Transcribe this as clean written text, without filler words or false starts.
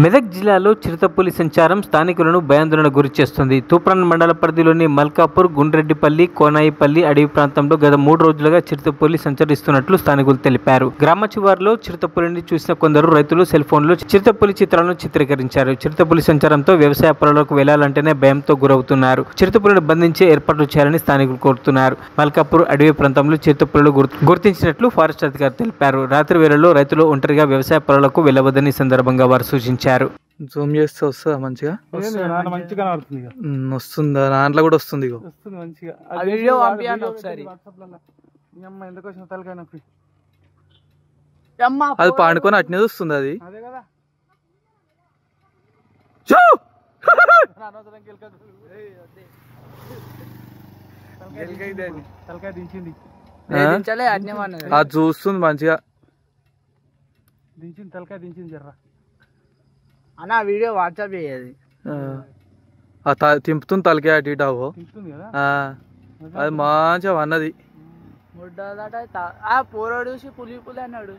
మెదక్ జిల్లాలో చిరుతపులి సంచారం స్థానికులను భయాందోళనకు గురిచేస్తుంది. తూప్రాన్ మండల పరిధిలోని మల్కాపూర్, గుండ్రెడ్డిపల్లి, కోనాయిపల్లి అడవి ప్రాంతంలో గత 3 రోజులుగా చిరుతపులి సంచరిస్తున్నట్లు స్థానికులు తెలిపారు. గ్రామ చివర్లో చిరుతపులిని చూసిన కొందరు రైతులు సెల్ ఫోన్లో చిరుతపులి చిత్రాలను చిత్రీకరించారు. చిరుతపులి సంచారంతో వ్యవసాయ పొలాలకు వెళ్లాలంటేనే భయంతో గురవుతున్నారు. చిరుతపులిని బంధించే ఏర్పాట్లు చేయాలని స్థానికులు కోరుతున్నారు. మల్కాపూర్ అడవి ప్రాంతంలో చిరుతపులులు గుర్తించినట్లు ఫారెస్ట్ అధికారి తెలిపారు. రాత్రి వేళల్లో రైతులు ఒంటరిగా వ్యవసాయ పొలాలకు వెళ్లవద్దని సందర్భంగా వారు సూచించారు. జూమ్ చేస్తే వస్తుందా మంచిగా? వస్తుందా? దాంట్లో కూడా వస్తుంది. అది పండుకొని అట్నే వస్తుంది. అది అది చూస్తుంది మంచిగా. అన్న వీడియో వాట్సాప్ చేయది. తింపుతుంది తలకే అటు ఇటు. అవో అది మంచిగా అన్నది. ముడ్డ పోరాడు పులి పులి అన్నాడు.